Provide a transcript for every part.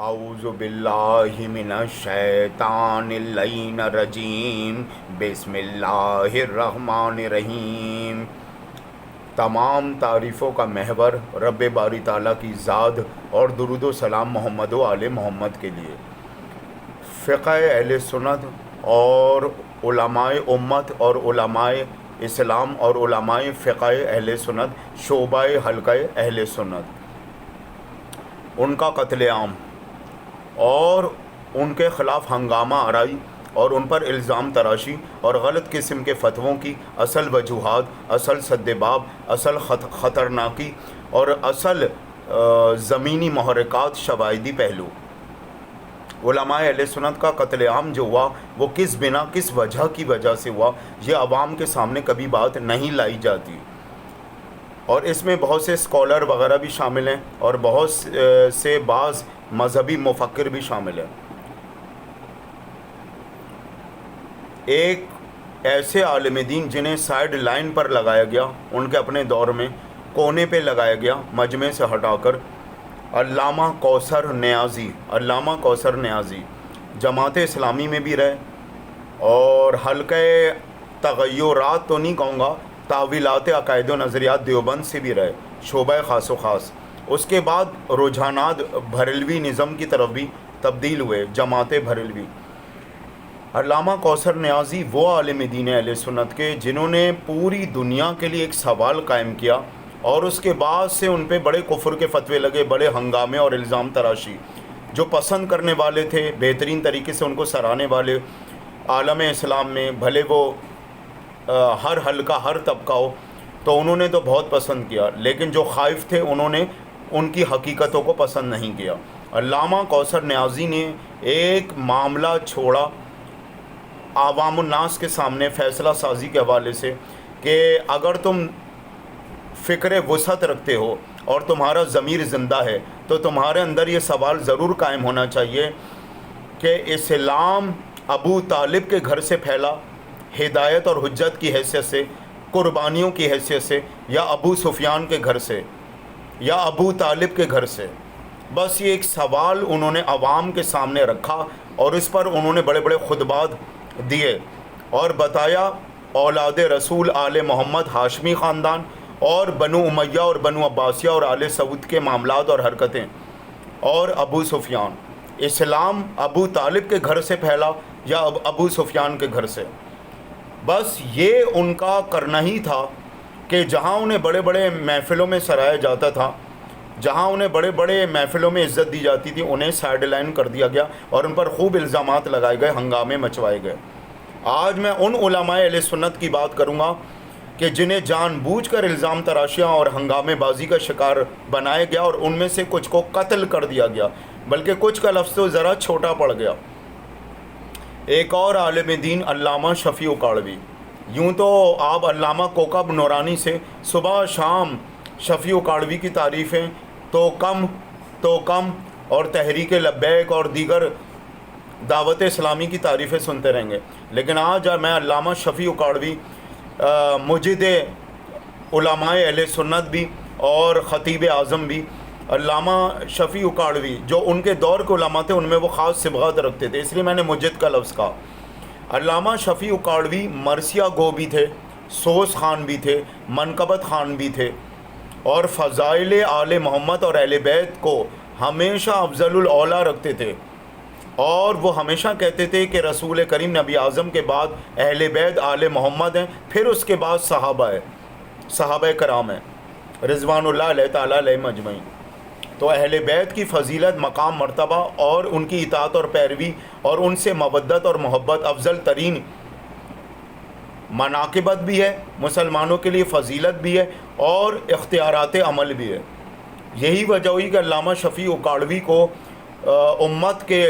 اعوذ باللہ من الشیطان اللعین الرجیم، بسم اللہ الرحمن الرحیم۔ تمام تعریفوں کا محور رب باری تعالیٰ کی ذات اور درود و سلام محمد و آل محمد کے لیے۔ فقہ اہل سنت اور علماء امت اور علماء اسلام اور علماء فقہ اہل سنت شعبہ حلقہ اہل سنت، ان کا قتل عام اور ان کے خلاف ہنگامہ آرائی اور ان پر الزام تراشی اور غلط قسم کے فتووں کی اصل وجوہات، اصل سدباب، اصل خطرناکی اور اصل زمینی محرکات، شواہدی پہلو۔ علماء اہل سنت کا قتل عام جو ہوا وہ کس بنا، کس وجہ کی وجہ سے ہوا، یہ عوام کے سامنے کبھی بات نہیں لائی جاتی، اور اس میں بہت سے اسکالر وغیرہ بھی شامل ہیں اور بہت سے بعض مذہبی مفکر بھی شامل ہیں۔ ایک ایسے عالم دین جنہیں سائیڈ لائن پر لگایا گیا، ان کے اپنے دور میں کونے پہ لگایا گیا مجمع سے ہٹا کر، علامہ کوثر نیازی۔ علامہ کوثر نیازی جماعت اسلامی میں بھی رہے اور حلقہ تغیرات تو نہیں کہوں گا، تاویلات عقائد و نظریات دیوبند سے بھی رہے، شعبہ خاص و خاص۔ اس کے بعد رجحانات بریلوی نظم کی طرف بھی تبدیل ہوئے، جماعت بریلوی۔ علامہ کوثر نیازی وہ عالم دین اہل سنت کے جنہوں نے پوری دنیا کے لیے ایک سوال قائم کیا، اور اس کے بعد سے ان پہ بڑے کفر کے فتوے لگے، بڑے ہنگامے اور الزام تراشی۔ جو پسند کرنے والے تھے، بہترین طریقے سے ان کو سراہنے والے عالم اسلام میں، بھلے وہ ہر حلقہ ہر طبقہ ہو، تو انہوں نے تو بہت پسند کیا، لیکن جو خائف تھے انہوں نے ان کی حقیقتوں کو پسند نہیں کیا۔ علامہ کوثر نیازی نے ایک معاملہ چھوڑا عوام الناس کے سامنے فیصلہ سازی کے حوالے سے کہ اگر تم فکر وسعت رکھتے ہو اور تمہارا ضمیر زندہ ہے تو تمہارے اندر یہ سوال ضرور قائم ہونا چاہیے کہ اسلام ابو طالب کے گھر سے پھیلا ہدایت اور حجت کی حیثیت سے، قربانیوں کی حیثیت سے، یا ابو سفیان کے گھر سے، یا ابو طالب کے گھر سے؟ بس یہ ایک سوال انہوں نے عوام کے سامنے رکھا اور اس پر انہوں نے بڑے بڑے خطبات دیے اور بتایا اولاد رسول آل محمد ہاشمی خاندان اور بنو امیہ اور بنو عباسیہ اور آل سعود کے معاملات اور حرکتیں، اور ابو سفیان۔ اسلام ابو طالب کے گھر سے پھیلا یا ابو سفیان کے گھر سے؟ بس یہ ان کا کرنا ہی تھا کہ جہاں انہیں بڑے بڑے محفلوں میں سرایا جاتا تھا، جہاں انہیں بڑے بڑے محفلوں میں عزت دی جاتی تھی، انہیں سائیڈ لائن کر دیا گیا اور ان پر خوب الزامات لگائے گئے، ہنگامے مچوائے گئے۔ آج میں ان علماء اہل سنت کی بات کروں گا کہ جنہیں جان بوجھ کر الزام تراشیاں اور ہنگامے بازی کا شکار بنایا گیا، اور ان میں سے کچھ کو قتل کر دیا گیا، بلکہ کچھ کا لفظ تو ذرا چھوٹا پڑ گیا۔ ایک اور عالم دین علامہ شفیع اکاڑوی، یوں تو آپ علامہ کوکب نورانی سے صبح شام شفیع اکاڑوی کی تعریفیں تو کم اور تحریک لبیک اور دیگر دعوت اسلامی کی تعریفیں سنتے رہیں گے، لیکن آج میں علامہ شفیع اکاڑوی مجد علماء اہل سنت بھی اور خطیب اعظم بھی، علامہ شفیع اکاڑوی جو ان کے دور کے علماء تھے ان میں وہ خاص صبغات رکھتے تھے، اس لیے میں نے مجد کا لفظ کہا۔ علامہ شفیع اکاڑوی مرثیہ گو بھی تھے، سوس خان بھی تھے، منقبت خان بھی تھے، اور فضائل آل محمد اور اہل بیت کو ہمیشہ افضل الاولیٰ رکھتے تھے، اور وہ ہمیشہ کہتے تھے کہ رسول کریم نبی اعظم کے بعد اہل بیت آل محمد ہیں، پھر اس کے بعد صحابہ کرام ہیں رضوان اللہ علیہ تعالیٰ علیہ مجمعین۔ تو اہل بیت کی فضیلت، مقام، مرتبہ اور ان کی اطاعت اور پیروی اور ان سے مودت اور محبت افضل ترین مناقبت بھی ہے، مسلمانوں کے لیے فضیلت بھی ہے اور اختیارات عمل بھی ہے۔ یہی وجہ ہوئی کہ علامہ شفیع اکاڑوی کو امت کے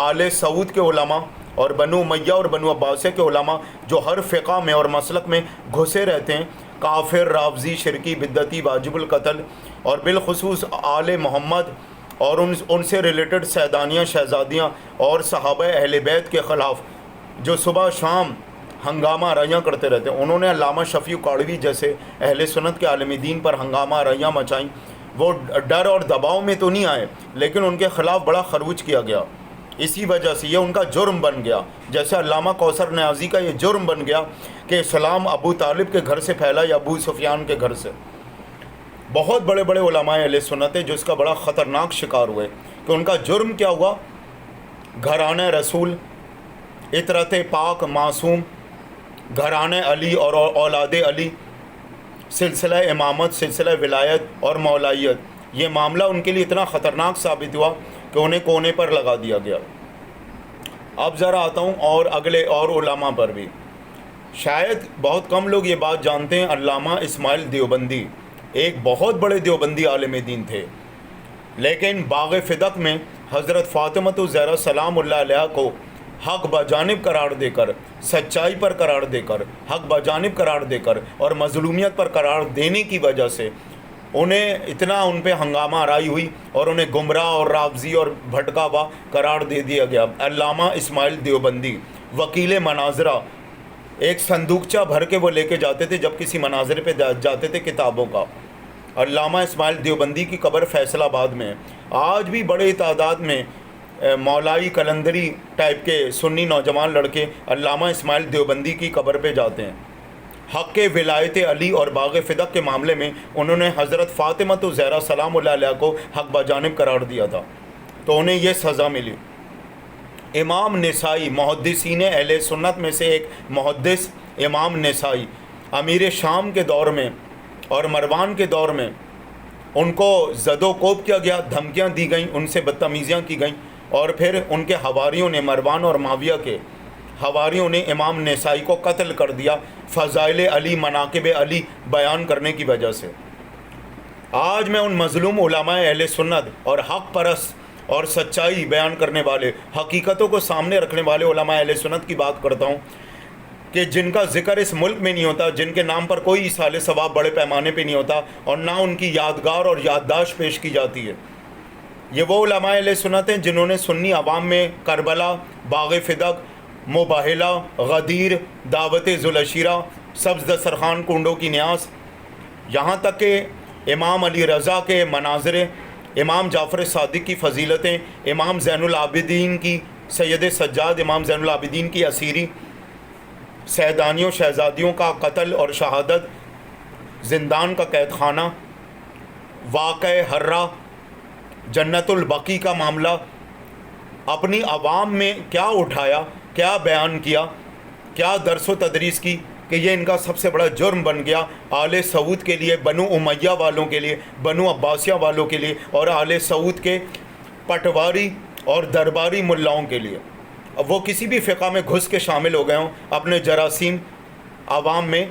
آل سعود کے علماء اور بنو امیہ اور بنو عباسیہ کے علماء جو ہر فقہ میں اور مسلک میں گھسے رہتے ہیں، کافر، رافضی، شرکی، بدعتی، واجب القتل، اور بالخصوص آل محمد اور ان سے ریلیٹڈ سیدانیاں، شہزادیاں اور صحابہ اہل بیت کے خلاف جو صبح شام ہنگامہ آرائیاں کرتے رہتے ہیں، انہوں نے علامہ شفیع اکاڑوی جیسے اہل سنت کے عالم دین پر ہنگامہ آرائیاں مچائیں، وہ ڈر اور دباؤ میں تو نہیں آئے، لیکن ان کے خلاف بڑا خروج کیا گیا. اسی وجہ سے یہ ان کا جرم بن گیا، جیسے علامہ کوثر نیازی کا یہ جرم بن گیا کہ اسلام ابو طالب کے گھر سے پھیلا یا ابو سفیان کے گھر سے. بہت بڑے بڑے علماء اہل سنت ہیں جو اس کا بڑا خطرناک شکار ہوئے کہ ان کا جرم کیا ہوا. گھرانہ رسول، عطرت پاک معصوم، گھرانہ علی اور اولاد علی، سلسلہ امامت، سلسلہ ولایت اور مولائیت، یہ معاملہ ان کے لیے اتنا خطرناک ثابت ہوا کہ انہیں کونے پر لگا دیا گیا. اب ذرا آتا ہوں اور اگلے اور علماء پر بھی. شاید بہت کم لوگ یہ بات جانتے ہیں، علامہ اسماعیل دیوبندی ایک بہت بڑے دیوبندی عالم دین تھے، لیکن باغ فدق میں حضرت فاطمہ الزہرا سلام اللہ علیہ کو حق بجانب قرار دے کر، سچائی پر قرار دے کر، حق بجانب قرار دے کر اور مظلومیت پر قرار دینے کی وجہ سے انہیں اتنا ان پہ ہنگامہ آرائی ہوئی اور انہیں گمراہ اور رافضی اور بھٹکا ہوا قرار دے دیا گیا. علامہ اسماعیل دیوبندی وکیل مناظرہ، ایک صندوقچہ بھر کے وہ لے کے جاتے تھے جب کسی مناظرے پہ جاتے تھے کتابوں کا. علامہ اسماعیل دیوبندی کی قبر فیصل آباد میں. آج بھی بڑے تعداد میں مولائی کلندری ٹائپ کے سنی نوجوان لڑکے علامہ اسماعیل دیوبندی کی قبر پہ جاتے ہیں. حق ولایت علی اور باغ فدق کے معاملے میں انہوں نے حضرت فاطمہ الزہرا سلام اللہ علیہ کو حق بجانب قرار دیا تھا، تو انہیں یہ سزا ملی. امام نسائی، محدثین اہل سنت میں سے ایک محدث امام نسائی، امیر شام کے دور میں اور مروان کے دور میں ان کو زد و کوب کیا گیا، دھمکیاں دی گئیں، ان سے بدتمیزیاں کی گئیں، اور پھر ان کے حواریوں نے، مروان اور معاویہ کے حواریوں نے امام نسائی کو قتل کر دیا فضائل علی، مناقب علی بیان کرنے کی وجہ سے. آج میں ان مظلوم علماء اہل سنت اور حق پرست اور سچائی بیان کرنے والے، حقیقتوں کو سامنے رکھنے والے علماء اہل سنت کی بات کرتا ہوں کہ جن کا ذکر اس ملک میں نہیں ہوتا، جن کے نام پر کوئی ایصال ثواب بڑے پیمانے پہ نہیں ہوتا اور نہ ان کی یادگار اور یادداشت پیش کی جاتی ہے. یہ وہ علماء اہل سنت ہیں جنہوں نے سنی عوام میں کربلا، باغ فدق، مباہلہ، غدیر، دعوت ذوالعشیرہ، سبز دسترخوان، کنڈوں کی نیاز، یہاں تک کہ امام علی رضا کے مناظرے، امام جعفر صادق کی فضیلتیں، امام زین العابدین کی، سید سجاد امام زین العابدین کی اسیری، سیدانیوں شہزادیوں کا قتل اور شہادت، زندان کا قید خانہ، واقع حرہ، جنت البقیع کا معاملہ، اپنی عوام میں کیا اٹھایا، کیا بیان کیا، کیا درس و تدریس کی کہ یہ ان کا سب سے بڑا جرم بن گیا آل سعود کے لیے، بنو امیہ والوں کے لیے، بنو عباسیہ والوں کے لیے اور آل سعود کے پٹواری اور درباری ملاؤں کے لیے. اب وہ کسی بھی فقہ میں گھس کے شامل ہو گئے ہوں اپنے جراثیم عوام میں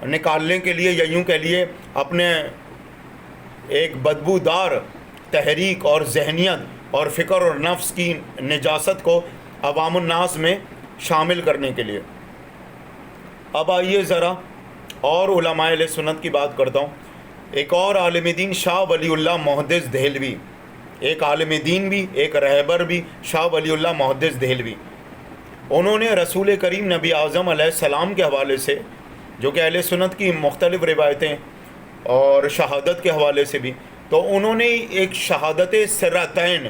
نکالنے کے لیے، یا یوں کہہ لیے اپنے ایک بدبودار تحریک اور ذہنیت اور فکر اور نفس کی نجاست کو عوام الناس میں شامل کرنے کے لیے. اب آئیے ذرا اور علماء اہل سنت کی بات کرتا ہوں. ایک اور عالم دین شاہ ولی اللہ محدث دہلوی، ایک عالم دین بھی، ایک رہبر بھی، شاہ ولی اللہ محدث دہلوی. انہوں نے رسول کریم نبی اعظم علیہ السلام کے حوالے سے، جو کہ اہل سنت کی مختلف روایتیں اور شہادت کے حوالے سے بھی، تو انہوں نے ایک شہادت سرتین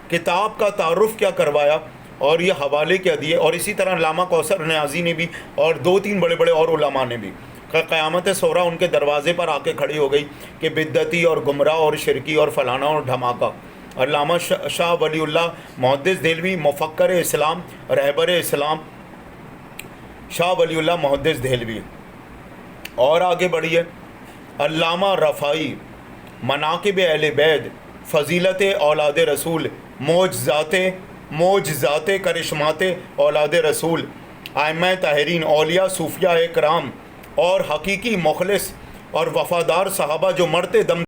کتاب کا تعارف کیا کروایا اور یہ حوالے کیا دیے. اور اسی طرح علامہ کوثر نیازی نے بھی اور دو تین بڑے بڑے اور علماء نے بھی. قیامت صغریٰ ان کے دروازے پر آ کے کھڑی ہو گئی کہ بدعتی اور گمراہ اور شرکی اور فلانا اور دھماکہ. علامہ شاہ ولی اللہ محدث دہلوی، مفکر اسلام، رہبر اسلام، شاہ ولی اللہ محدث دہلوی. اور آگے بڑھیے. علامہ رفاعی، مناقب اہل بیت، فضیلت اولاد رسول، معجزات کرشمات اولاد رسول، ائمہ طاہرین، اولیاء صوفیاء کرام اور حقیقی مخلص اور وفادار صحابہ جو مرتے دم